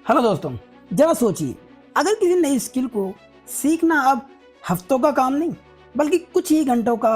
Hello दोस्तों, जरा सोचिए, अगर किसी नई स्किल को सीखना अब हफ्तों का काम नहीं बल्कि कुछ ही घंटों का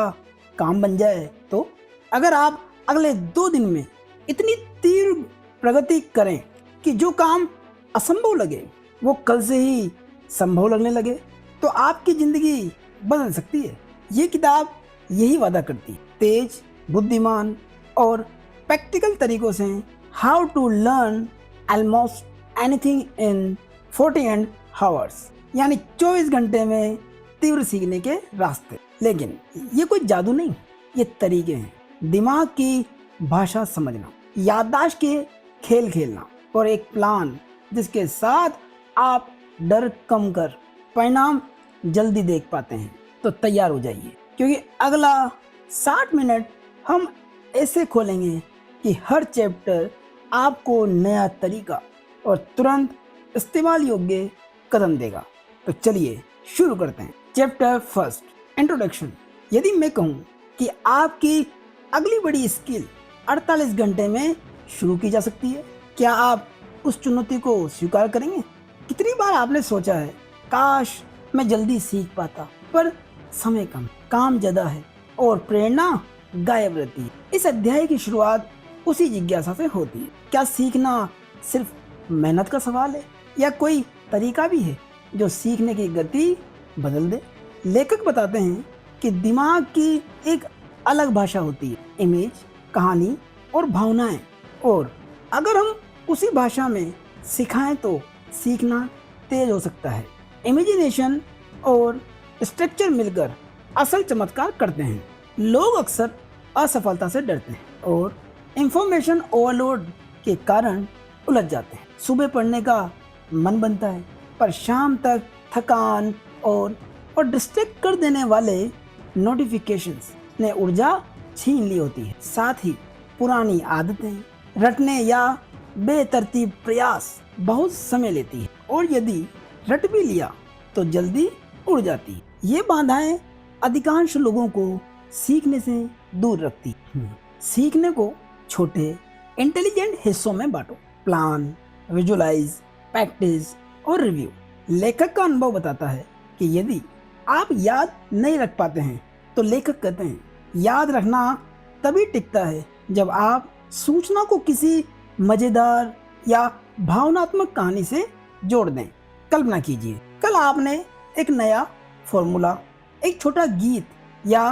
काम बन जाए, तो अगर आप अगले 2 दिन में इतनी तीव्र प्रगति करें कि जो काम असंभव लगे वो कल से ही संभव लगने लगे, तो आपकी जिंदगी बदल सकती है। ये किताब यही वादा करती है, तेज, बुद्धिमान और प्रैक्टिकल तरीकों से how to learn almost anything in 48 hours, यानी 24 घंटे में तीव्र सीखने के रास्ते। लेकिन ये कोई जादू नहीं, ये तरीके हैं। दिमाग की भाषा समझना, याददाश्त के खेल खेलना और एक प्लान जिसके साथ आप डर कम कर परिणाम जल्दी देख पाते हैं। तो तैयार हो जाइए, क्योंकि अगला 60 मिनट हम ऐसे खोलेंगे कि हर चैप्टर आपको नया तरीका और तुरंत इस्तेमाल योग्य कदम देगा। तो चलिए शुरू करते हैं। Chapter first, introduction. यदि मैं कहूँ कि आपकी अगली बड़ी स्किल 48 घंटे में शुरू की जा सकती है, क्या आप उस चुनौती को स्वीकार करेंगे? कितनी बार आपने सोचा है, काश मैं जल्दी सीख पाता, पर समय कम, काम ज़्यादा है और प्रेरणा गायब रहती है। इस अध्याय की शुरुआत उसी जिज्ञासा से होती है, क्या सीखना सिर्फ मेहनत का सवाल है या कोई तरीका भी है जो सीखने की गति बदल दे? लेखक बताते हैं कि दिमाग की एक अलग भाषा होती है, इमेज, कहानी और भावनाएं, और अगर हम उसी भाषा में सिखाएं तो सीखना तेज हो सकता है। इमेजिनेशन और स्ट्रक्चर मिलकर असल चमत्कार करते हैं। लोग अक्सर असफलता से डरते हैं और इंफॉर्मेशन ओवरलोड के कारण उलझ जाते हैं। सुबह पढ़ने का मन बनता है, पर शाम तक थकान और डिस्ट्रैक्ट कर देने वाले नोटिफिकेशंस ने ऊर्जा छीन ली होती है। साथ ही पुरानी आदतें रटने या बेतरतीब प्रयास बहुत समय लेती है, और यदि रट भी लिया तो जल्दी उड़ जाती है। ये बाधाएं अधिकांश लोगों को सीखने से दूर रखती है। सीखने को छोटे इंटेलिजेंट हिस्सों में बांटो, प्लान, विजुलाइज, प्रैक्टिस और रिव्यू। लेखक का अनुभव बताता है कि यदि आप याद नहीं रख पाते हैं, तो लेखक कहते हैं, याद रखना तभी टिकता है जब आप सूचना को किसी मजेदार या भावनात्मक कहानी से जोड़ दें। कल्पना कीजिए, कल आपने एक नया फॉर्मूला, एक छोटा गीत या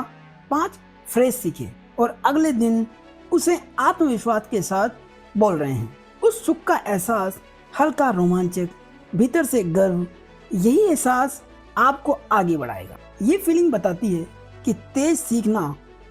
5 फ्रेज सीखे और अगले दिन उसे आत्मविश्वास के साथ बोल रहे हैं। उस सुख का एहसास, हल्का रोमांचक, भीतर से गर्व, यही एहसास आपको आगे बढ़ाएगा। ये फीलिंग बताती है कि तेज सीखना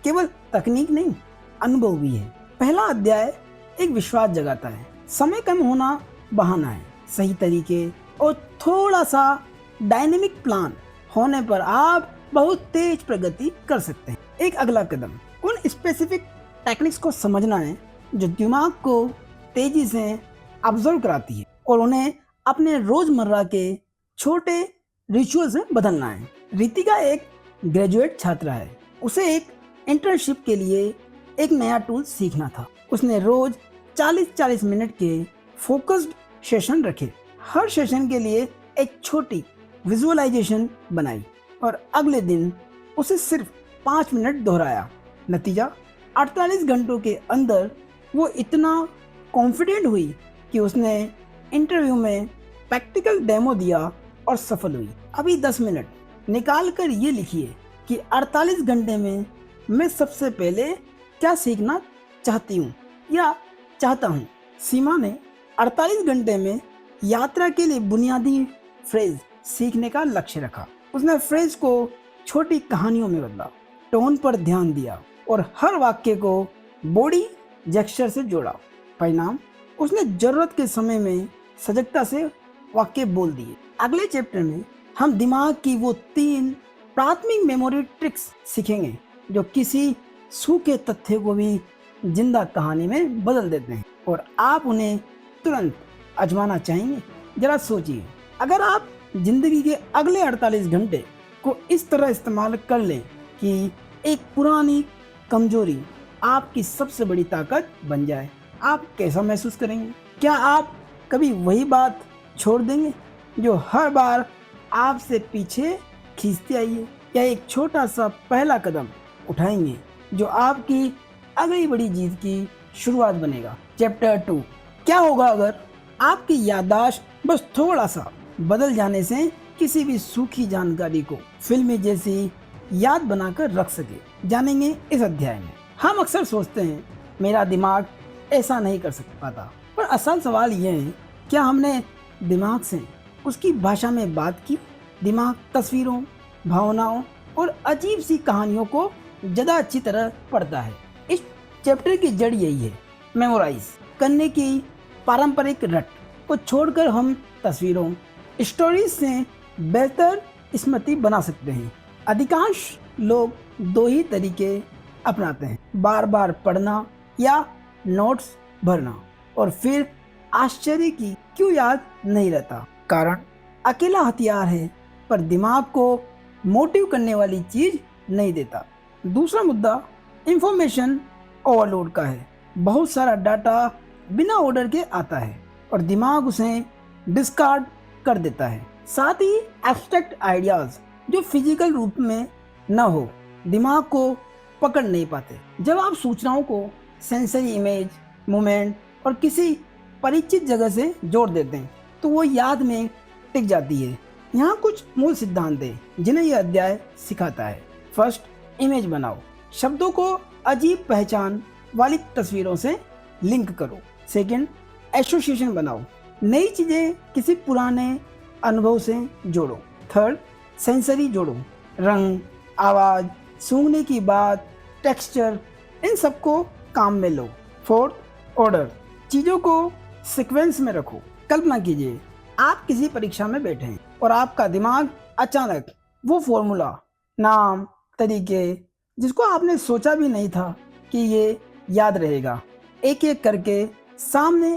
केवल तकनीक नहीं, अनुभव भी है। पहला अध्याय एक विश्वास जगाता है, समय कम होना बहाना है, सही तरीके और थोड़ा सा डायनेमिक प्लान होने पर आप बहुत तेज प्रगति कर सकते हैं। एक अगला कदम उन स्पेसिफिक टेक्निक्स को समझना है जो दिमाग को तेजी से ऑब्जर्व कराती है, और उन्हें अपने रोजमर्रा के छोटे रिचुअल्स में बदलना है। रितिका एक ग्रेजुएट छात्रा है, उसे एक इंटर्नशिप के लिए एक नया टूल सीखना था। उसने रोज 40-40 मिनट के फोकस्ड सेशन रखे, हर सेशन के लिए एक छोटी विजुअलाइजेशन बनाई और अगले दिन उसे सिर्फ 5 मिनट दोहराया। नतीजा, 48 घंटों के अंदर वो इतना कॉन्फिडेंट हुई कि उसने इंटरव्यू में प्रैक्टिकल डेमो दिया और सफल हुई। अभी 10 मिनट निकाल कर ये लिखिए कि 48 घंटे में मैं सबसे पहले क्या सीखना चाहती हूँ या चाहता हूँ। सीमा ने 48 घंटे में यात्रा के लिए बुनियादी फ्रेज सीखने का लक्ष्य रखा। उसने फ्रेज को छोटी कहानियों में बदला, टोन पर ध्यान दिया और हर वाक्य को बॉडी जेस्चर से जोड़ा। परिणाम, उसने जरूरत के समय में सजगता से वाक्य बोल दिए। अगले चैप्टर में हम दिमाग की वो 3 प्राथमिक मेमोरी ट्रिक्स सीखेंगे जो किसी सूखे तथ्य को भी जिंदा कहानी में बदल देते हैं, और आप उन्हें तुरंत आजमाना चाहेंगे। जरा सोचिए, अगर आप जिंदगी के अगले 48 घंटे को इस तरह इस्तेमाल कर लें कि एक पुरानी कमजोरी आपकी सबसे बड़ी ताकत बन जाए, आप कैसा महसूस करेंगे? क्या आप कभी वही बात छोड़ देंगे जो हर बार आपसे पीछे खींचते आई है, या एक छोटा सा पहला कदम उठाएंगे जो आपकी अगली बड़ी जीत की शुरुआत बनेगा। चैप्टर 2, क्या होगा अगर आपकी याददाश्त बस थोड़ा सा बदल जाने से किसी भी सूखी जानकारी को फिल्मी जैसी याद बनाकर रख सके, जानेंगे इस अध्याय में। हम अक्सर सोचते हैं मेरा दिमाग ऐसा नहीं कर पाता, पर असल सवाल यह है, क्या हमने दिमाग से उसकी भाषा में बात की? दिमाग तस्वीरों, भावनाओं और अजीब सी कहानियों को ज़्यादा अच्छी तरह पढ़ता है। इस चैप्टर की जड़ यही है, मेमोराइज करने की पारंपरिक रट को छोड़कर हम तस्वीरों, स्टोरीज से बेहतर स्मृति बना सकते हैं। अधिकांश लोग दो ही तरीके अपनाते हैं, बार बार पढ़ना या नोट्स भरना, और फिर आश्चर्य की क्यों याद नहीं रहता। कारण अकेला हथियार है, पर दिमाग को मोटिव करने वाली चीज नहीं देता। दूसरा मुद्दा इंफॉर्मेशन ओवरलोड का है। बहुत सारा डाटा बिना ऑर्डर के आता है और दिमाग उसे डिस्कार्ड कर देता है। साथ ही एब्स्ट्रैक्ट आइडियाज जो फिजिकल रूप में न हो, दिमाग को पकड़ नहीं पाते। जब आप सूचनाओं को सेंसरी इमेज, मूवमेंट और किसी परिचित जगह से जोड़ देते हैं तो वो याद में टिक जाती है। यहाँ कुछ मूल सिद्धांत हैं जिन्हें यह अध्याय सिखाता है। फर्स्ट, इमेज बनाओ। शब्दों को अजीब पहचान वाली तस्वीरों से लिंक करो। सेकंड, एसोसिएशन बनाओ। नई चीजें किसी पुराने अनुभव से जोड़ो। थर्ड, सेंसरी जोड़ो। रंग, आवाज़, सूंघने की बात, टेक्सचर, इन सबको काम में लो। Fourth, order. चीज़ों को सीक्वेंस में रखो। कल्पना कीजिए आप किसी परीक्षा में बैठे हैं और आपका दिमाग अचानक वो फॉर्मूला, नाम, तरीके जिसको आपने सोचा भी नहीं था कि ये याद रहेगा, एक एक करके सामने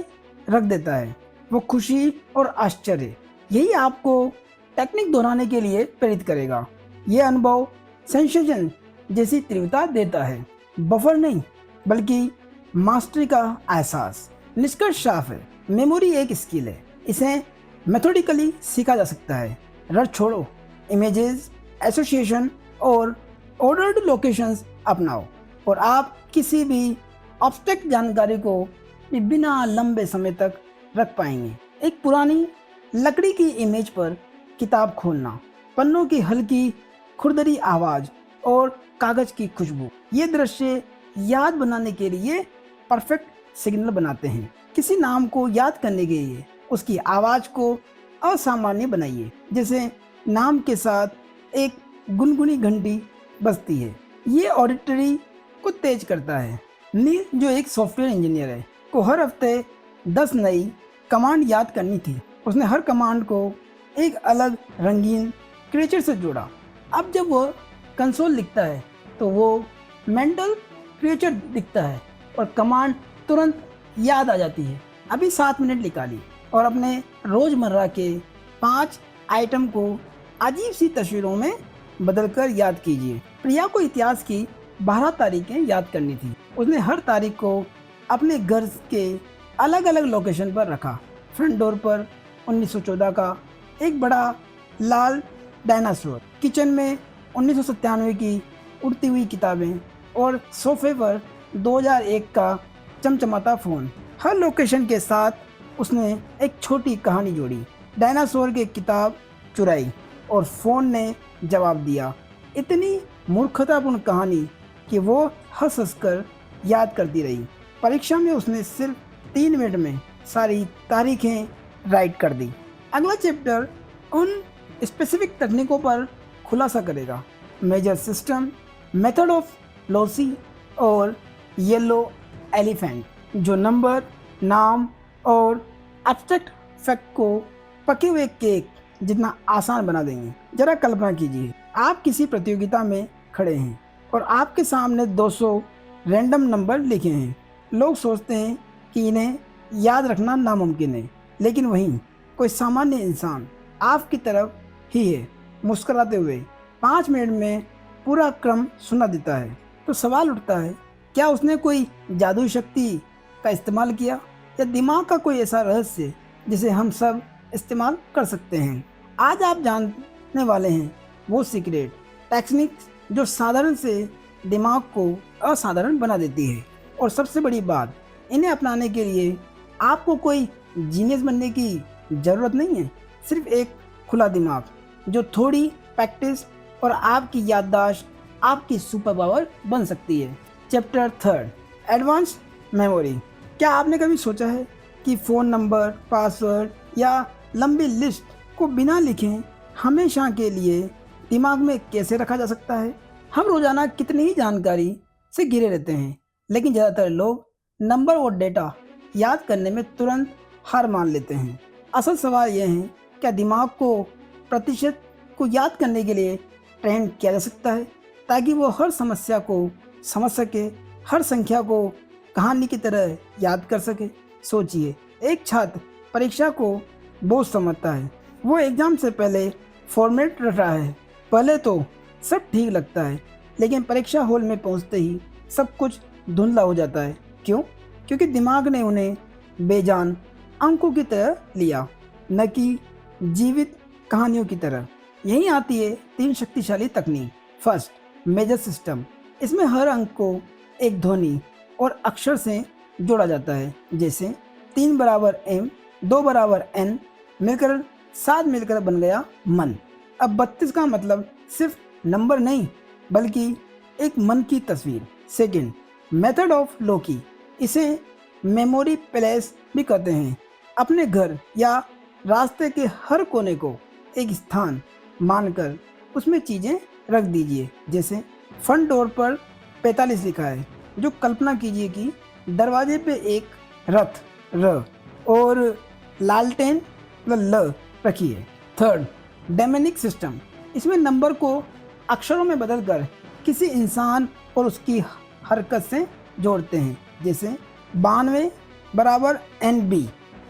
रख देता है। वो खुशी और आश्चर्य, यही आपको टेक्निक दोहराने के लिए प्रेरित करेगा। ये अनुभव सेंसेशन जैसी तीव्रता देता है, बफर नहीं बल्कि मास्टरी का एहसास। निष्कर्ष साफ है, मेमोरी एक स्किल है, इसे मेथोडिकली सीखा जा सकता है। रट छोड़ो, इमेजेस, एसोसिएशन और ऑर्डर्ड लोकेशंस अपनाओ और आप किसी भी ऑब्स्ट्रैक्ट जानकारी को बिना लंबे समय तक रख पाएंगे। एक पुरानी लकड़ी की इमेज पर किताब खोलना, पन्नों की हल्की खुरदरी आवाज़ और कागज़ की खुशबू, ये दृश्य याद बनाने के लिए परफेक्ट सिग्नल बनाते हैं। किसी नाम को याद करने के लिए उसकी आवाज़ को असामान्य बनाइए, जैसे नाम के साथ एक गुनगुनी घंटी बजती है। ये ऑडिटरी को तेज करता है। नील, जो एक सॉफ्टवेयर इंजीनियर है, को हर हफ्ते 10 नई कमांड याद करनी थी। उसने हर कमांड को एक अलग रंगीन क्रिएचर से जोड़ा। अब जब वो कंसोल लिखता है तो वो मेंटल क्रिएचर दिखता है और कमांड तुरंत याद आ जाती है। अभी 7 मिनट निकालिए और अपने रोज़मर्रा के 5 आइटम को अजीब सी तस्वीरों में बदलकर याद कीजिए। प्रिया को इतिहास की 12 तारीखें याद करनी थी। उसने हर तारीख को अपने घर के अलग अलग लोकेशन पर रखा। फ्रंट डोर पर 1914 का एक बड़ा लाल डायनासोर, किचन में 1997 की उड़ती हुई किताबें और सोफे पर 2001 का चमचमाता फ़ोन। हर लोकेशन के साथ उसने एक छोटी कहानी जोड़ी। डायनासोर की किताब चुराई और फ़ोन ने जवाब दिया। इतनी मूर्खतापूर्ण कहानी कि वो हंस हंस कर याद करती रही। परीक्षा में उसने सिर्फ 3 मिनट में सारी तारीखें राइट कर दी। अगला चैप्टर उन स्पेसिफिक तकनीकों पर खुलासा करेगा, major system, method of loci और येलो एलिफेंट, जो नंबर, नाम और एब्स्ट्रैक्ट फैक्ट को पके हुए केक जितना आसान बना देंगे। जरा कल्पना कीजिए आप किसी प्रतियोगिता में खड़े हैं और आपके सामने 200 रैंडम नंबर लिखे हैं। लोग सोचते हैं कि इन्हें याद रखना नामुमकिन है, लेकिन वहीं कोई सामान्य इंसान आपकी तरफ ही है, मुस्कुराते हुए 5 मिनट में पूरा क्रम सुना देता है। तो सवाल उठता है, क्या उसने कोई जादुई शक्ति का इस्तेमाल किया या दिमाग का कोई ऐसा रहस्य जिसे हम सब इस्तेमाल कर सकते हैं। आज आप जानने वाले हैं वो सीक्रेट टेक्निक्स जो साधारण से दिमाग को असाधारण बना देती है। और सबसे बड़ी बात, इन्हें अपनाने के लिए आपको कोई जीनियस बनने की ज़रूरत नहीं है, सिर्फ एक खुला दिमाग जो थोड़ी प्रैक्टिस और आपकी याददाश्त आपकी सुपर पावर बन सकती है। Chapter 3, advance memory. क्या आपने कभी सोचा है कि फ़ोन नंबर, पासवर्ड या लंबी लिस्ट को बिना लिखे हमेशा के लिए दिमाग में कैसे रखा जा सकता है? हम रोज़ाना कितनी ही जानकारी से घिरे रहते हैं, लेकिन ज़्यादातर लोग नंबर और डेटा याद करने में तुरंत हार मान लेते हैं। असल सवाल यह है, क्या दिमाग को प्रतिशत को याद करने के लिए ट्रेन किया जा सकता है ताकि वो हर समस्या को समझ सके, हर संख्या को कहानी की तरह याद कर सके? सोचिए, एक छात्र परीक्षा को बोझ समझता है। वो एग्ज़ाम से पहले फॉर्मेट रट रहा है। पहले तो सब ठीक लगता है, लेकिन परीक्षा हॉल में पहुंचते ही सब कुछ धुंधला हो जाता है। क्यों? क्योंकि दिमाग ने उन्हें बेजान अंकों की तरह लिया, न कि जीवित कहानियों की तरह। यहीं आती है 3 शक्तिशाली तकनीक। First, major system. इसमें हर अंक को एक ध्वनि और अक्षर से जोड़ा जाता है, जैसे 3 बराबर M, 2 बराबर N, मिलकर 7 मिलकर बन गया मन। अब 32 का मतलब सिर्फ नंबर नहीं, बल्कि एक मन की तस्वीर। सेकंड, मेथड ऑफ लोकी। इसे मेमोरी पैलेस भी कहते हैं। अपने घर या रास्ते के हर कोने को एक स्थान मानकर उसमें चीज़ें रख दीजिए। जैसे फ्रंट डोर पर 45 लिखा है, जो कल्पना कीजिए कि दरवाजे पे एक रथ र और लालटेन ल रखिए। Third, demonic system. इसमें नंबर को अक्षरों में बदलकर किसी इंसान और उसकी हरकत से जोड़ते हैं, जैसे 92 बराबर NB।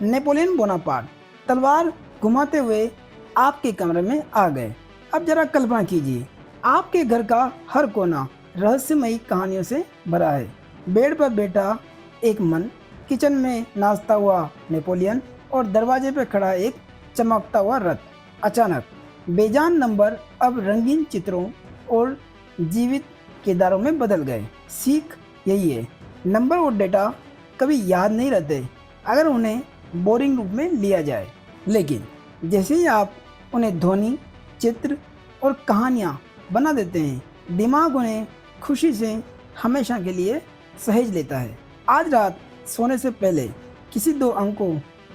नेपोलियन बोनापार्ट तलवार घुमाते हुए आपके कमरे में आ गए। अब जरा कल्पना कीजिए, आपके घर का हर कोना रहस्यमयी कहानियों से भरा है। बेड पर बैठा एक मन, किचन में नाचता हुआ नेपोलियन और दरवाजे पर खड़ा एक चमकता हुआ रथ। अचानक बेजान नंबर अब रंगीन चित्रों और जीवित किरदारों में बदल गए। सीख यही है, नंबर और डेटा कभी याद नहीं रहते अगर उन्हें बोरिंग रूप में लिया जाए, लेकिन जैसे ही आप उन्हें ध्वनि, चित्र और कहानियाँ बना देते हैं, दिमाग उन्हें खुशी से हमेशा के लिए सहेज लेता है। आज रात सोने से पहले किसी 2 अंकों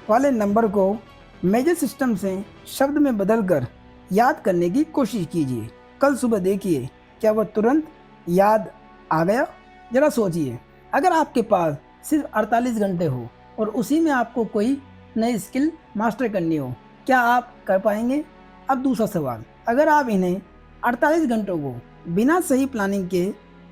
वाले नंबर को मेजर सिस्टम से शब्द में बदलकर याद करने की कोशिश कीजिए। कल सुबह देखिए क्या वह तुरंत याद आ गया। जरा सोचिए, अगर आपके पास सिर्फ 48 घंटे हो और उसी में आपको कोई नई स्किल मास्टर करनी हो, क्या आप कर पाएंगे? अब दूसरा सवाल, अगर आप इन्हें 48 घंटों को बिना सही प्लानिंग के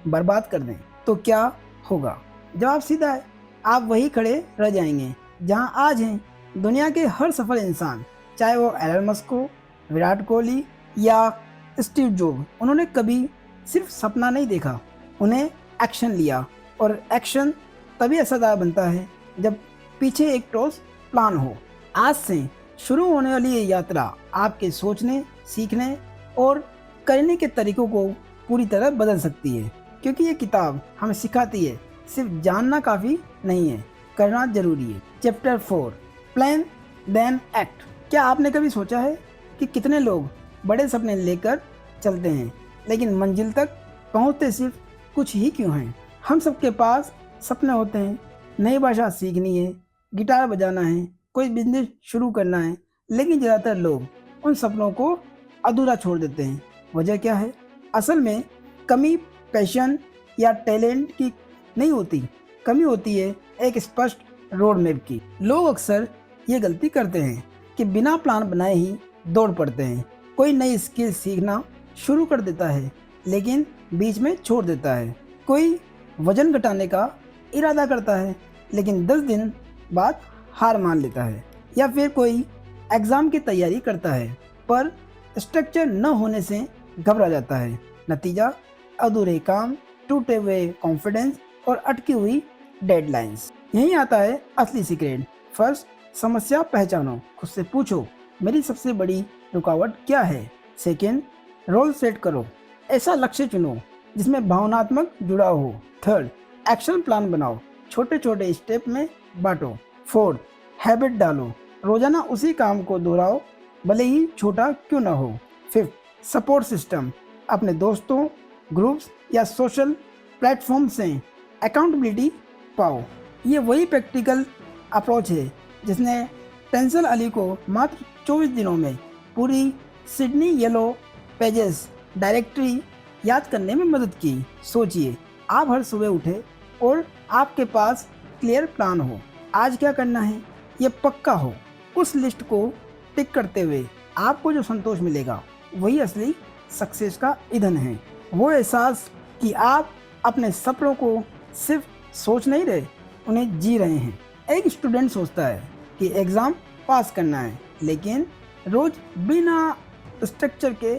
बर्बाद कर दें तो क्या होगा? जवाब सीधा है, आप वही खड़े रह जाएंगे जहां आज हैं। दुनिया के हर सफल इंसान, चाहे वो एलन मस्क हो, विराट कोहली या स्टीव जॉब, उन्होंने कभी सिर्फ सपना नहीं देखा, उन्हें एक्शन लिया। और एक्शन तभी असरदार बनता है जब पीछे एक ठोस प्लान हो। आज से शुरू होने वाली ये यात्रा आपके सोचने, सीखने और करने के तरीकों को पूरी तरह बदल सकती है, क्योंकि ये किताब हमें सिखाती है सिर्फ जानना काफ़ी नहीं है, करना जरूरी है। Chapter 4, plan then act. क्या आपने कभी सोचा है कि कितने लोग बड़े सपने लेकर चलते हैं, लेकिन मंजिल तक पहुंचते सिर्फ कुछ ही क्यों हैं? हम सबके पास सपने होते हैं, नई भाषा सीखनी है, गिटार बजाना है, कोई बिजनेस शुरू करना है, लेकिन ज़्यादातर लोग उन सपनों को अधूरा छोड़ देते हैं। वजह क्या है? असल में कमी पैशन या टैलेंट की नहीं होती, कमी होती है एक स्पष्ट रोड मैप की। लोग अक्सर ये गलती करते हैं कि बिना प्लान बनाए ही दौड़ पड़ते हैं। कोई नई स्किल सीखना शुरू कर देता है, लेकिन बीच में छोड़ देता है। कोई वजन घटाने का इरादा करता है, लेकिन 10 दिन बाद हार मान लेता है। या फिर कोई एग्ज़ाम की तैयारी करता है, पर स्ट्रक्चर न होने से घबरा जाता है। नतीजा, अधूरे काम, टूटे हुए कॉन्फिडेंस और अटकी हुई डेडलाइंस। यहीं आता है असली सीक्रेट। फर्स्ट, समस्या पहचानो, खुद से पूछो मेरी सबसे बड़ी रुकावट क्या है। सेकेंड, रोल सेट करो, ऐसा लक्ष्य चुनो जिसमें भावनात्मक जुड़ाव हो। थर्ड, एक्शन प्लान बनाओ, छोटे छोटे स्टेप में बांटो। फोर्थ, हैबिट डालो, रोजाना उसी काम को दोहराओ भले ही छोटा क्यों ना हो। फिफ्थ, सपोर्ट सिस्टम, अपने दोस्तों, ग्रुप्स या सोशल प्लेटफॉर्म से अकाउंटेबिलिटी पाओ। ये वही प्रैक्टिकल अप्रोच है जिसने टेंसल अली को मात्र 24 दिनों में पूरी सिडनी येलो पेजेस डायरेक्टरी याद करने में मदद की। सोचिए, आप हर सुबह उठे और आपके पास क्लियर प्लान हो, आज क्या करना है ये पक्का हो। उस लिस्ट को टिक करते हुए आपको जो संतोष मिलेगा वही असली सक्सेस का ईंधन है। वो एहसास कि आप अपने सपनों को सिर्फ सोच नहीं रहे, उन्हें जी रहे हैं। एक स्टूडेंट सोचता है कि एग्ज़ाम पास करना है, लेकिन रोज़ बिना स्ट्रक्चर के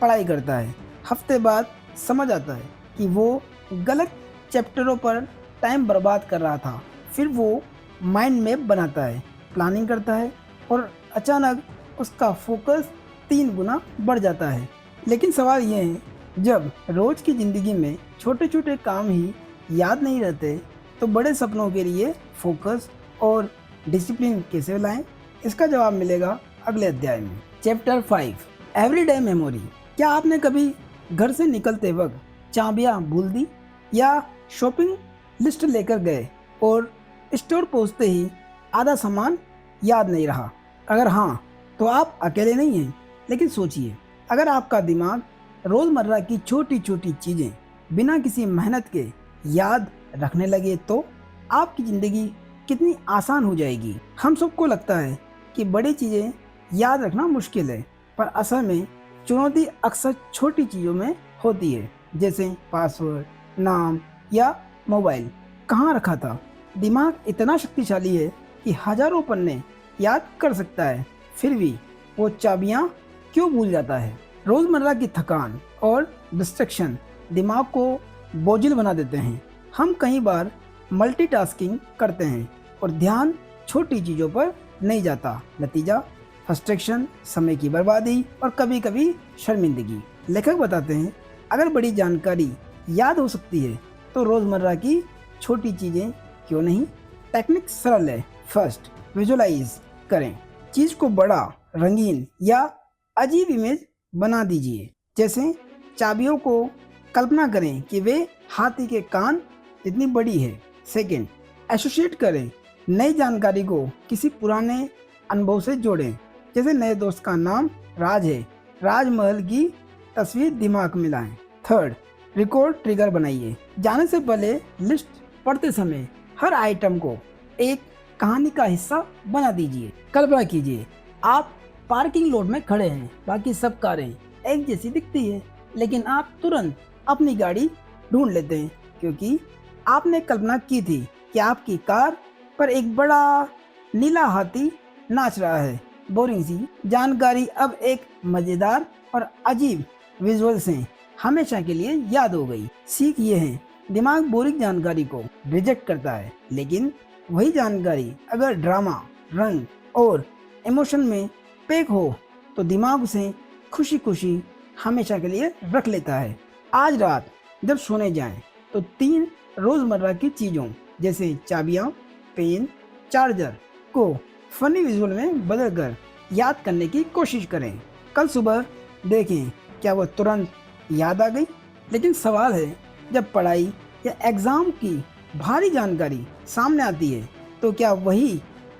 पढ़ाई करता है। हफ्ते बाद समझ आता है कि वो गलत चैप्टरों पर टाइम बर्बाद कर रहा था। फिर वो माइंड मैप बनाता है, प्लानिंग करता है और अचानक उसका फोकस 3 गुना बढ़ जाता है। लेकिन सवाल ये है, जब रोज़ की ज़िंदगी में छोटे छोटे काम ही याद नहीं रहते तो बड़े सपनों के लिए फोकस और डिसिप्लिन कैसे लाएं? इसका जवाब मिलेगा अगले अध्याय में। Chapter 5, everyday memory. क्या आपने कभी घर से निकलते वक्त चाबियां भूल दी या शॉपिंग लिस्ट लेकर गए और स्टोर पहुंचते ही आधा सामान याद नहीं रहा? अगर हाँ, तो आप अकेले नहीं हैं। लेकिन सोचिए, अगर आपका दिमाग रोज़मर्रा की छोटी छोटी चीज़ें बिना किसी मेहनत के याद रखने लगे तो आपकी ज़िंदगी कितनी आसान हो जाएगी। हम सबको लगता है कि बड़ी चीज़ें याद रखना मुश्किल है, पर असल में चुनौती अक्सर छोटी चीज़ों में होती है, जैसे पासवर्ड, नाम या मोबाइल कहाँ रखा था। दिमाग इतना शक्तिशाली है कि हजारों पन्ने याद कर सकता है, फिर भी वो चाबियाँ क्यों भूल जाता है? रोज़मर्रा की थकान और डिस्ट्रैक्शन दिमाग को बोझिल बना देते हैं। हम कई बार मल्टीटास्किंग करते हैं और ध्यान छोटी चीज़ों पर नहीं जाता। नतीजा, फ्रस्ट्रेशन, समय की बर्बादी और कभी कभी शर्मिंदगी। लेखक बताते हैं, अगर बड़ी जानकारी याद हो सकती है तो रोज़मर्रा की छोटी चीज़ें क्यों नहीं? टेक्निक सरल है। फर्स्ट, विजुअलाइज करें। चीज़ को बड़ा, रंगीन या अजीब इमेज बना दीजिए। जैसे चाबियों को कल्पना करें कि वे हाथी के कान जितनी बड़ी है। सेकेंड, एसोसिएट करें। नई जानकारी को किसी पुराने अनुभव से जोड़ें। जैसे नए दोस्त का नाम राज है, राजमहल की तस्वीर दिमाग में लाएं। थर्ड, रिकॉर्ड ट्रिगर बनाइए। जाने से पहले लिस्ट पढ़ते समय हर आइटम को एक कहानी का हिस्सा बना दीजिए। कल्पना कीजिए, आप पार्किंग लॉट में खड़े हैं, बाकी सब कारें एक जैसी दिखती है, लेकिन आप तुरंत अपनी गाड़ी ढूंढ लेते हैं क्योंकि आपने कल्पना की थी कि आपकी कार पर एक बड़ा नीला हाथी नाच रहा है। बोरिंग सी जानकारी अब एक मज़ेदार और अजीब विजुअल से हमेशा के लिए याद हो गई। सीख ये है, दिमाग बोरिंग जानकारी को रिजेक्ट करता है, लेकिन वही जानकारी अगर ड्रामा, रंग और इमोशन में पैक हो तो दिमाग उसे खुशी खुशी हमेशा के लिए रख लेता है। आज रात जब सोने जाएं तो 3 रोज़मर्रा की चीज़ों जैसे चाबियाँ, पेन, चार्जर को फनी विजुअल में बदलकर याद करने की कोशिश करें। कल सुबह देखें क्या वो तुरंत याद आ गई। लेकिन सवाल है, जब पढ़ाई या एग्ज़ाम की भारी जानकारी सामने आती है तो क्या वही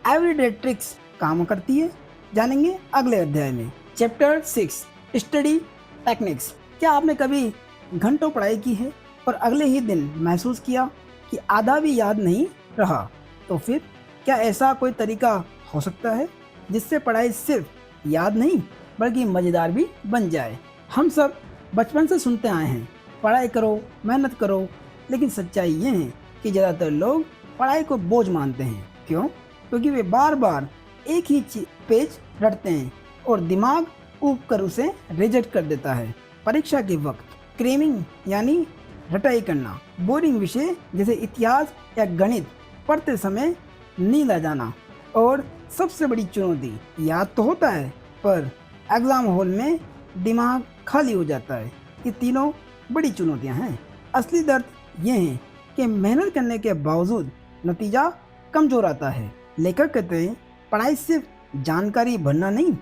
एवरीडे ट्रिक्स काम करती है? जानेंगे अगले अध्याय में। Chapter 6, study techniques. क्या आपने कभी घंटों पढ़ाई की है और अगले ही दिन महसूस किया कि आधा भी याद नहीं रहा? तो फिर क्या ऐसा कोई तरीका हो सकता है जिससे पढ़ाई सिर्फ याद नहीं बल्कि मज़ेदार भी बन जाए? हम सब बचपन से सुनते आए हैं, पढ़ाई करो, मेहनत करो, लेकिन सच्चाई ये है कि ज़्यादातर लोग पढ़ाई को बोझ मानते हैं। क्यों? क्योंकि वे बार बार एक ही पेज रटते हैं और दिमाग ऊब कर उसे रिजेक्ट कर देता है। परीक्षा के वक्त क्रेमिंग यानी रटाई करना, बोरिंग विषय जैसे इतिहास या गणित पढ़ते समय नींद आ जाना, और सबसे बड़ी चुनौती, याद तो होता है पर एग्ज़ाम हॉल में दिमाग खाली हो जाता है। ये तीनों बड़ी चुनौतियाँ हैं। असली दर्द ये है कि मेहनत करने के बावजूद नतीजा कमज़ोर आता है। लेखक कहते हैं पढ़ाई सिर्फ जानकारी भरना नहीं,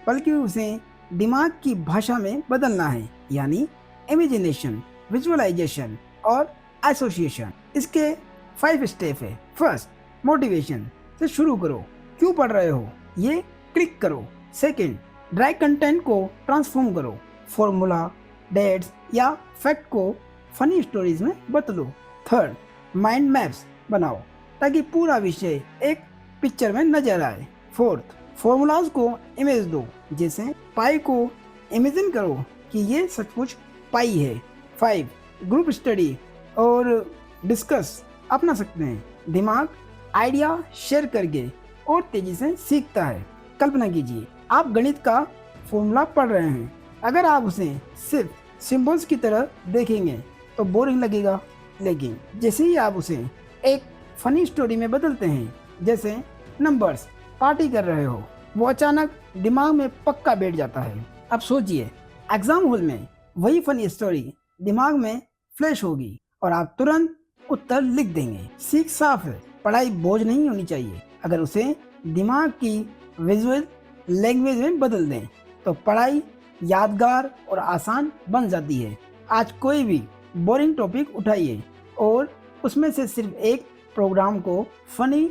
बल्कि उसे दिमाग की भाषा में बदलना है, यानी इमेजिनेशन, विजुअलाइजेशन और एसोसिएशन। इसके 5 स्टेप है। फर्स्ट, मोटिवेशन से शुरू करो। क्यों पढ़ रहे हो ये क्लिक करो। सेकंड, ड्राई कंटेंट को ट्रांसफॉर्म करो। फॉर्मूला, डेट्स या फैक्ट को फनी स्टोरीज में बदलो। थर्ड, माइंड मैप्स बनाओ ताकि पूरा विषय एक पिक्चर में नजर आए। फोर्थ, फॉर्मूलाज को इमेज दो, जैसे पाई को इमेजिन करो कि ये सचमुच पाई है। 5, ग्रुप स्टडी और डिस्कस अपना सकते हैं। दिमाग आइडिया शेयर करके और तेजी से सीखता है। कल्पना कीजिए आप गणित का फॉर्मूला पढ़ रहे हैं। अगर आप उसे सिर्फ सिंबल्स की तरह देखेंगे तो बोरिंग लगेगा, लेकिन जैसे ही आप उसे एक फनी स्टोरी में बदलते हैं, जैसे नंबर्स पार्टी कर रहे हो, वो अचानक दिमाग में पक्का बैठ जाता है। अब सोचिए एग्जाम हॉल में वही फनी स्टोरी दिमाग में फ्लैश होगी और आप तुरंत उत्तर लिख देंगे। सीख साफ है, पढ़ाई बोझ नहीं होनी चाहिए। अगर उसे दिमाग की विजुअल लैंग्वेज में बदल दें तो पढ़ाई यादगार और आसान बन जाती है। आज कोई भी बोरिंग टॉपिक उठाइए और उसमें से सिर्फ एक प्रोग्राम को फनी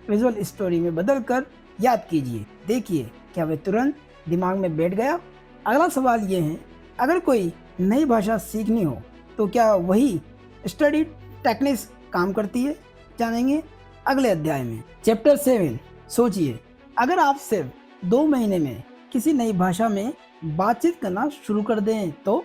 विजुअल स्टोरी में बदलकर याद कीजिए। देखिए क्या वे तुरंत दिमाग में बैठ गया। अगला सवाल ये है, अगर कोई नई भाषा सीखनी हो तो क्या वही स्टडी टेक्निक्स काम करती है? जानेंगे अगले अध्याय में। चैप्टर 7, सोचिए अगर आप सिर्फ 2 महीने में किसी नई भाषा में बातचीत करना शुरू कर दें तो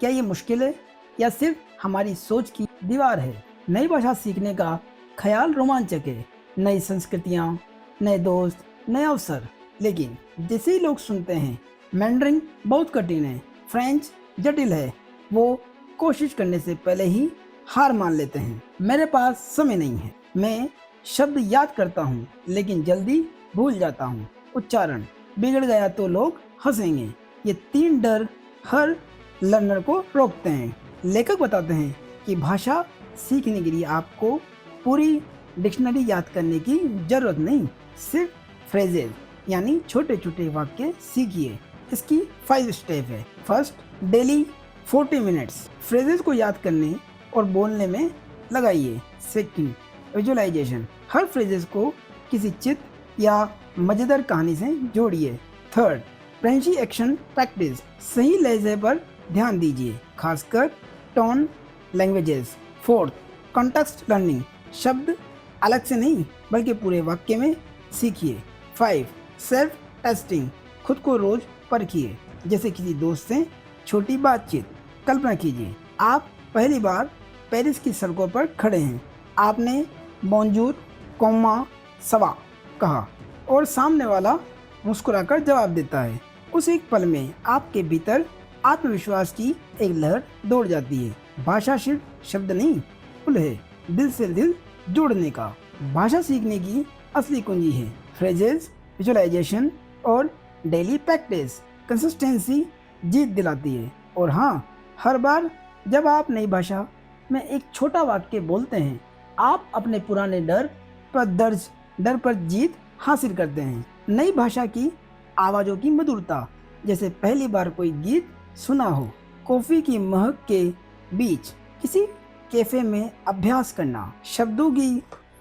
क्या ये मुश्किल है या सिर्फ हमारी सोच की दीवार है? नई भाषा सीखने का ख्याल रोमांचक है, नई संस्कृतियाँ, नए दोस्त, नए अवसर। लेकिन जैसे ही लोग सुनते हैं मैंडरिन बहुत कठिन है, फ्रेंच जटिल है, वो कोशिश करने से पहले ही हार मान लेते हैं। मेरे पास समय नहीं है, मैं शब्द याद करता हूँ लेकिन जल्दी भूल जाता हूँ, उच्चारण बिगड़ गया तो लोग हंसेंगे। ये 3 डर हर लर्नर को रोकते हैं। लेखक बताते हैं कि भाषा सीखने के लिए आपको पूरी डिक्शनरी याद करने की जरूरत नहीं, सिर्फ फ्रेजेज यानी छोटे छोटे वाक्य सीखिए। इसकी 5 स्टेप है। फर्स्ट, डेली 40 मिनट्स फ्रेजेज को याद करने और बोलने में लगाइए। सेकंड, विजुअलाइजेशन, हर फ्रेजेस को किसी चित्र या मजेदार कहानी से जोड़िए। थर्ड, फ्रेंची एक्शन प्रैक्टिस, सही लहजे पर ध्यान दीजिए, खासकर tone languages. Fourth, context learning, शब्द अलग से नहीं बल्कि पूरे वाक्य में सीखिए। 5, सेल्फ टेस्टिंग, खुद को रोज परखिए, जैसे किसी दोस्त से छोटी बातचीत। कल्पना कीजिए आप पहली बार पेरिस की सड़कों पर खड़े हैं, आपने बोंजूर कोमा सवा कहा और सामने वाला मुस्कुराकर जवाब देता है। उस एक पल में आपके भीतर आत्मविश्वास की एक लहर दौड़ जाती है। भाषा सिर्फ शब्द नहीं, पुल है दिल से दिल जोड़ने का। भाषा सीखने की असली कुंजी है फ्रेजेस, विजुअलाइजेशन और डेली प्रैक्टिस। कंसिस्टेंसी जीत दिलाती है। और हाँ, हर बार जब आप नई भाषा में एक छोटा वाक्य बोलते हैं, आप अपने पुराने डर पर जीत हासिल करते हैं। नई भाषा की आवाज़ों की मधुरता, जैसे पहली बार कोई गीत सुना हो, कॉफ़ी की महक के बीच किसी कैफे में अभ्यास करना, शब्दों की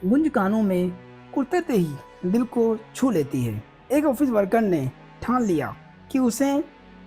गूंज कानों में उतरते ही दिल को छू लेती है। एक ऑफिस वर्कर ने ठान लिया कि उसे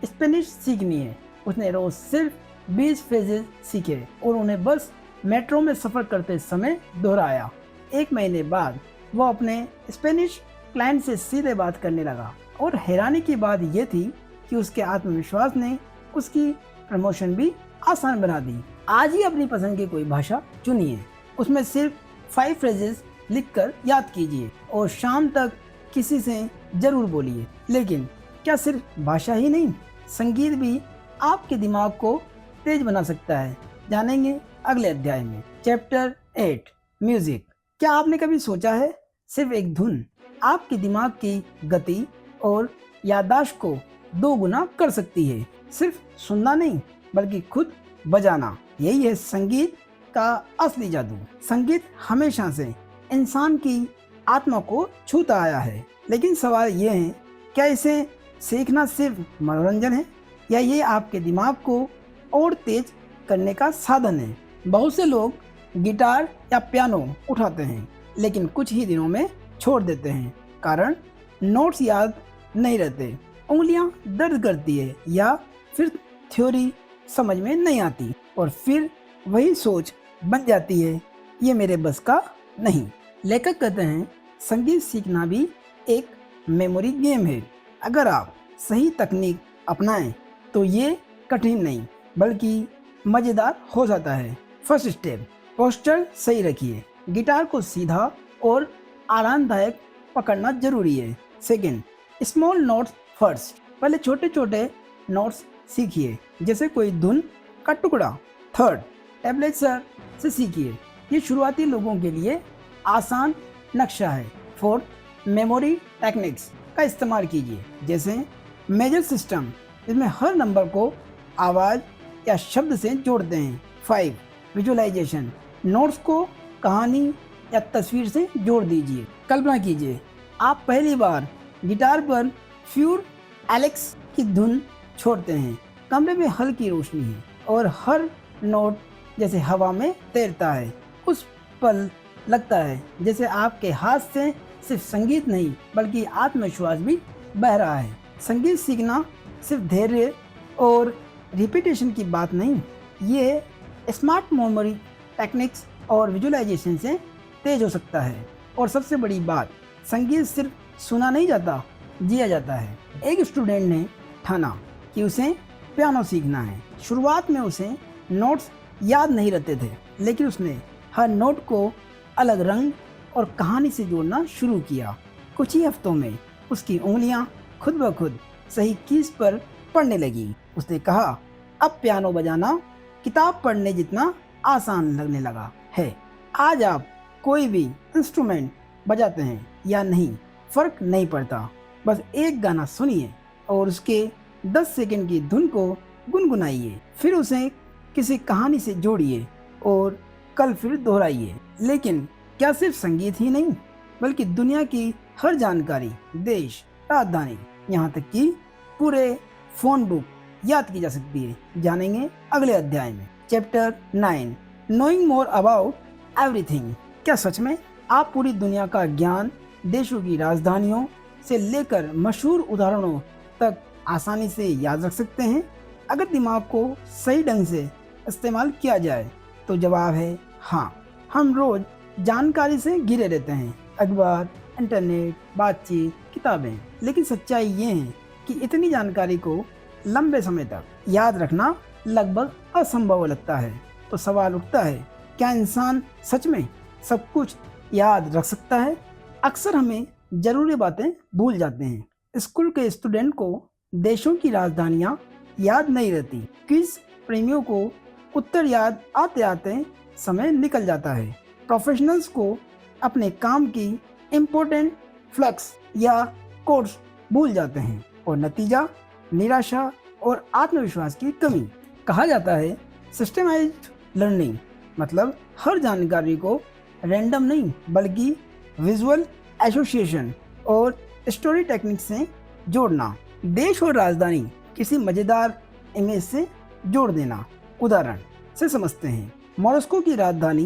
स्पेनिश सीखनी है। उसने रोज सिर्फ 20 फ्रेजेस सीखे और उन्हें बस मेट्रो में सफ़र करते समय दोहराया। 1 महीने बाद वो अपने स्पेनिश क्लाइंट से सीधे बात करने लगा और हैरानी की बात यह थी कि उसके आत्मविश्वास ने उसकी प्रमोशन भी आसान बना दी। आज ही अपनी पसंद की कोई भाषा चुनिए, उसमें सिर्फ 5 फ्रेजेस लिखकर याद कीजिए और शाम तक किसी से जरूर बोलिए। लेकिन क्या सिर्फ भाषा ही नहीं, संगीत भी आपके दिमाग को तेज बना सकता है। जानेंगे अगले अध्याय में। Chapter 8, music. क्या आपने कभी सोचा है सिर्फ एक धुन आपके दिमाग की गति और याददाश्त को 2 गुना कर सकती है। सिर्फ सुनना नहीं बल्कि खुद बजाना, यही है संगीत का असली जादू। संगीत हमेशा से इंसान की आत्मा को छूता आया है, लेकिन सवाल ये है, क्या इसे सीखना सिर्फ मनोरंजन है या ये आपके दिमाग को और तेज करने का साधन है? बहुत से लोग गिटार या पियानो उठाते हैं लेकिन कुछ ही दिनों में छोड़ देते हैं, कारण नोट्स याद नहीं रहते, उंगलियां दर्द करती है या फिर थ्योरी समझ में नहीं आती और फिर वही सोच बन जाती है, ये मेरे बस का नहीं। लेखक कहते हैं संगीत सीखना भी एक मेमोरी गेम है। अगर आप सही तकनीक अपनाएं तो ये कठिन नहीं बल्कि मज़ेदार हो जाता है। फर्स्ट स्टेप, पोस्चर सही रखिए। गिटार को सीधा और आरामदायक पकड़ना जरूरी है। सेकंड, स्मॉल नोट्स फर्स्ट, पहले छोटे छोटे नोट्स सीखिए जैसे कोई धुन का टुकड़ा। थर्ड, टेबलेचर से सीखिए, ये शुरुआती लोगों के लिए आसान नक्शा है। फोर्थ, मेमोरी टेक्निक्स का इस्तेमाल कीजिए जैसे मेजर सिस्टम, इसमें हर नंबर को आवाज़ या शब्द से जोड़ते हैं। 5, विजुअलाइजेशन, नोट्स को कहानी या तस्वीर से जोड़ दीजिए। कल्पना कीजिए आप पहली बार गिटार पर फ्यूर एलेक्स की धुन छोड़ते हैं, कमरे में हल्की रोशनी है और हर नोट जैसे हवा में तैरता है। उस पल लगता है जैसे आपके हाथ से सिर्फ संगीत नहीं बल्कि आत्मविश्वास भी बह रहा है। संगीत सीखना सिर्फ धैर्य और रिपीटेशन की बात नहीं, ये स्मार्ट मेमोरी टेक्निक्स और विजुअलाइजेशन से तेज हो सकता है। और सबसे बड़ी बात, संगीत सिर्फ सुना नहीं जाता, जिया जाता है। एक स्टूडेंट ने ठाना कि उसे पियानो सीखना है। शुरुआत में उसे नोट्स याद नहीं रहते थे, लेकिन उसने हर नोट को अलग रंग और कहानी से जोड़ना शुरू किया। कुछ ही हफ्तों में उसकी उंगलियां खुद ब खुद सही कीज पर पढ़ने लगी। उसने कहा, अब पियानो बजाना किताब पढ़ने जितना आसान लगने लगा है। आज आप कोई भी इंस्ट्रूमेंट बजाते हैं या नहीं, फर्क नहीं पड़ता, बस एक गाना सुनिए और उसके 10 सेकंड की धुन को गुनगुनाइए, फिर उसे किसी कहानी से जोड़िए और कल फिर दोहराइए। लेकिन क्या सिर्फ संगीत ही नहीं बल्कि दुनिया की हर जानकारी, देश, राजधानी, यहाँ तक कि पूरे फोन बुक याद की जा सकती है। जानेंगे अगले अध्याय में। Chapter 9, knowing more about everything. क्या सच में आप पूरी दुनिया का ज्ञान, देशों की राजधानियों से लेकर मशहूर उदाहरणों तक आसानी से याद रख सकते हैं? अगर दिमाग को सही ढंग से इस्तेमाल किया जाए तो जवाब है हाँ। हम रोज जानकारी से घिरे रहते हैं, अखबार, इंटरनेट, बातचीत, किताबें, लेकिन सच्चाई ये है कि इतनी जानकारी को लंबे समय तक याद रखना लगभग असंभव लगता है। तो सवाल उठता है, क्या इंसान सच में सब कुछ याद रख सकता है? अक्सर हमें जरूरी बातें भूल जाते हैं। स्कूल के स्टूडेंट को देशों की राजधानियाँ याद नहीं रहती। क्विज प्रेमियों को उत्तर याद आते आते समय निकल जाता है। प्रोफेशनल्स को अपने काम की इम्पोर्टेंट फ्लक्स या कोर्स भूल जाते हैं और नतीजा निराशा और आत्मविश्वास की कमी। कहा जाता है सिस्टमाइज्ड लर्निंग मतलब हर जानकारी को रैंडम नहीं बल्कि विजुअल एसोसिएशन और स्टोरी टेक्निक से जोड़ना। देश और राजधानी किसी मज़ेदार इमेज से जोड़ देना। उदाहरण से समझते हैं, मोरस्को की राजधानी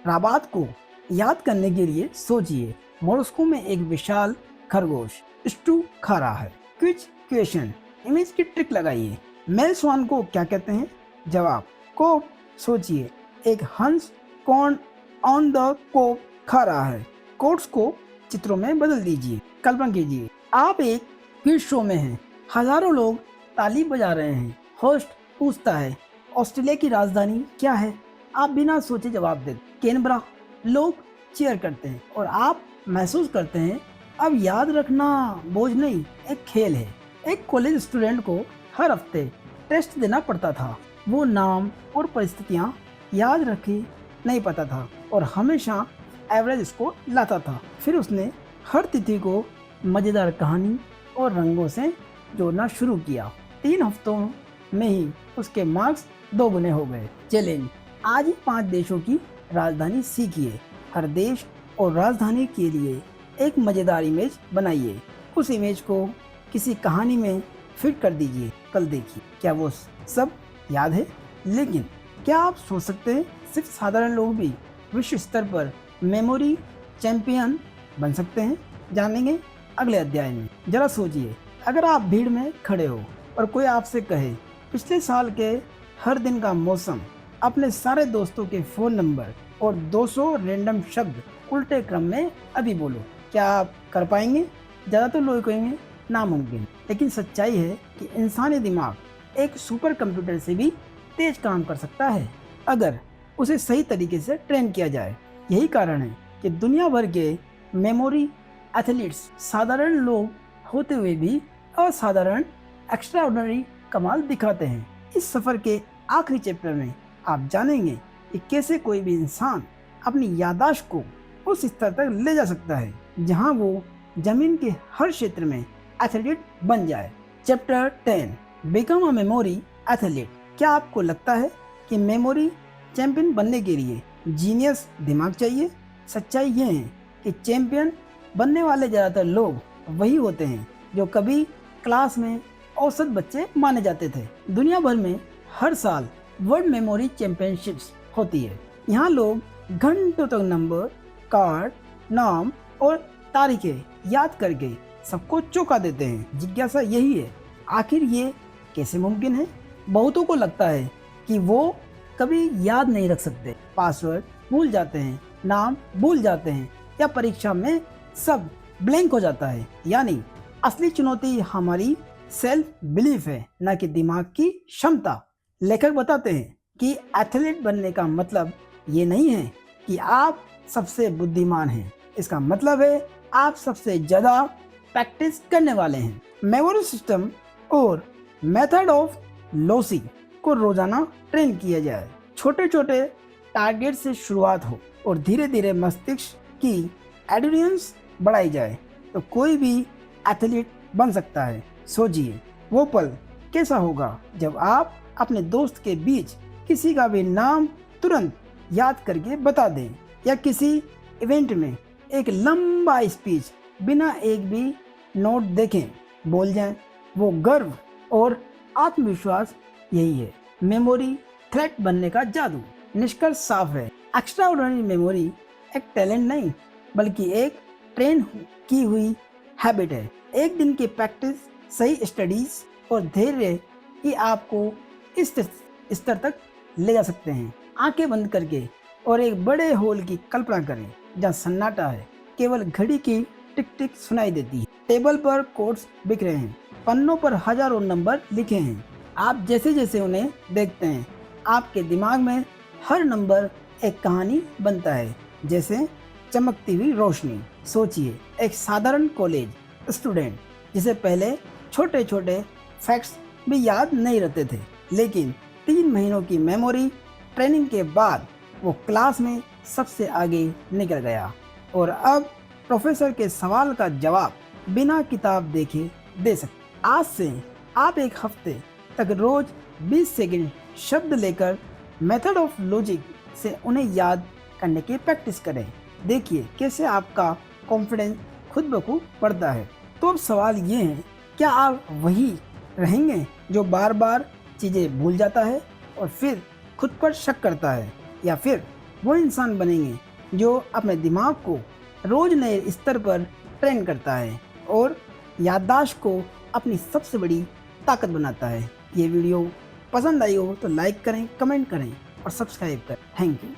राबात को याद करने के लिए सोचिए, मोरस्को में एक विशाल खरगोश स्टू खा रहा है। क्विज क्वेश्चन, इमेज की ट्रिक लगाइए। मेल स्वान को क्या कहते हैं? जवाब, कोक। सोचिए, एक हंस कॉर्न ऑन द कोक खा रहा है। कोट्स को चित्रों में बदल दीजिए। कल्पना कीजिए आप एक क्विज शो में हैं, हजारों लोग ताली बजा रहे हैं। होस्ट पूछता है, ऑस्ट्रेलिया की राजधानी क्या है? आप बिना सोचे जवाब देते, कैनबरा। लोग चीयर करते हैं और आप महसूस करते हैं अब याद रखना बोझ नहीं, एक खेल है। एक कॉलेज स्टूडेंट को हर हफ्ते टेस्ट देना पड़ता था। वो नाम और परिस्थितियाँ याद रखे नहीं पाता था और हमेशा एवरेज स्कोर लाता था। फिर उसने हर तिथि को मज़ेदार कहानी और रंगों से जोड़ना शुरू किया। 3 हफ्तों में ही उसके मार्क्स 2 गुने हो गए। चैलेंज, आज ही 5 देशों की राजधानी सीखिए। हर देश और राजधानी के लिए एक मज़ेदार इमेज बनाइए। उस इमेज को किसी कहानी में फिट कर दीजिए। कल देखिए क्या वो सब याद है। लेकिन क्या आप सोच सकते हैं सिर्फ साधारण लोग भी विश्व स्तर पर मेमोरी चैंपियन बन सकते हैं? जानेंगे अगले अध्याय में। जरा सोचिए, अगर आप भीड़ में खड़े हो और कोई आपसे कहे पिछले साल के हर दिन का मौसम, अपने सारे दोस्तों के फ़ोन नंबर और 200 रैंडम शब्द उल्टे क्रम में अभी बोलो, क्या आप कर पाएंगे? ज़्यादातर लोग कहेंगे नामुमकिन। लेकिन सच्चाई है कि इंसानी दिमाग एक सुपर कंप्यूटर से भी तेज काम कर सकता है, अगर उसे सही तरीके से ट्रेन किया जाए। यही कारण है कि दुनिया भर के मेमोरी एथलीट्स साधारण लोग होते हुए भी असाधारण एक्स्ट्राऑर्डिनरी कमाल दिखाते हैं। इस सफ़र के आखिरी चैप्टर में आप जानेंगे कि कैसे कोई भी इंसान अपनी याददाश्त को उस स्तर तक ले जा सकता है जहां वो जमीन के हर क्षेत्र में एथलीट बन जाए। Chapter 10, become a memory athlete. क्या आपको लगता है कि मेमोरी चैंपियन बनने के लिए जीनियस दिमाग चाहिए? सच्चाई ये है कि चैंपियन बनने वाले ज़्यादातर लोग वही होते हैं जो कभी क्लास में औसत बच्चे माने जाते थे। दुनिया भर में हर साल वर्ल्ड मेमोरी चैंपियनशिप्स होती है। यहाँ लोग घंटों तक नंबर, कार्ड, नाम और तारीखें याद करके सबको चौंका देते हैं। जिज्ञासा यही है, आखिर ये कैसे मुमकिन है? बहुतों को लगता है कि वो कभी याद नहीं रख सकते, पासवर्ड भूल जाते हैं, नाम भूल जाते हैं या परीक्षा में सब ब्लैंक हो जाता है। यानी असली चुनौती हमारी सेल्फ बिलीफ है, न कि दिमाग की क्षमता। लेखक बताते हैं कि एथलीट बनने का मतलब ये नहीं है कि आप सबसे बुद्धिमान हैं, इसका मतलब है आप सबसे ज़्यादा प्रैक्टिस करने वाले हैं। मेमोरी सिस्टम और मेथड ऑफ लोसी को रोजाना ट्रेन किया जाए। छोटे छोटे टारगेट से शुरुआत हो और धीरे धीरे मस्तिष्क की एंड्योरेंस बढ़ाई जाए तो कोई भी एथलीट बन सकता है। सोचिए वो पल कैसा होगा जब आप अपने दोस्त के बीच किसी का भी नाम तुरंत याद करके बता दें, या किसी इवेंट में एक लंबा स्पीच बिना एक भी नोट देखें बोल जाएं। वो गर्व और आत्मविश्वास, यही है मेमोरी थ्रेट बनने का जादू। निष्कर्ष साफ है, एक्स्ट्राऑर्डिनरी मेमोरी एक टैलेंट नहीं बल्कि एक ट्रेन की हुई हैबिट है। एक दिन की प्रैक्टिस, सही स्टडीज और धैर्य ही आपको इस स्तर तक ले जा सकते हैं। आंखें बंद करके और एक बड़े हॉल की कल्पना करें जहाँ सन्नाटा है, केवल घड़ी की टिक टिक सुनाई देती है। टेबल पर कोट्स बिखरे हैं, पन्नों पर हजारों नंबर लिखे हैं। आप जैसे जैसे उन्हें देखते हैं आपके दिमाग में हर नंबर एक कहानी बनता है, जैसे चमकती हुई रोशनी। सोचिए एक साधारण कॉलेज स्टूडेंट जिसे पहले छोटे छोटे फैक्ट्स भी याद नहीं रहते थे, लेकिन 3 महीनों की मेमोरी ट्रेनिंग के बाद वो क्लास में सबसे आगे निकल गया और अब प्रोफेसर के सवाल का जवाब बिना किताब देखे दे सकते। आज से आप एक हफ्ते तक रोज 20 सेकंड शब्द लेकर मेथड ऑफ लॉजिक से उन्हें याद करने की प्रैक्टिस करें। देखिए कैसे आपका कॉन्फिडेंस खुद ब खुद बढ़ता है। तो अब सवाल ये है, क्या आप वही रहेंगे जो बार बार चीज़ें भूल जाता है और फिर खुद पर शक करता है, या फिर वो इंसान बनेंगे जो अपने दिमाग को रोज नए स्तर पर ट्रेन करता है और याददाश्त को अपनी सबसे बड़ी ताकत बनाता है? ये वीडियो पसंद आई हो तो लाइक करें, कमेंट करें और सब्सक्राइब करें। Thank you.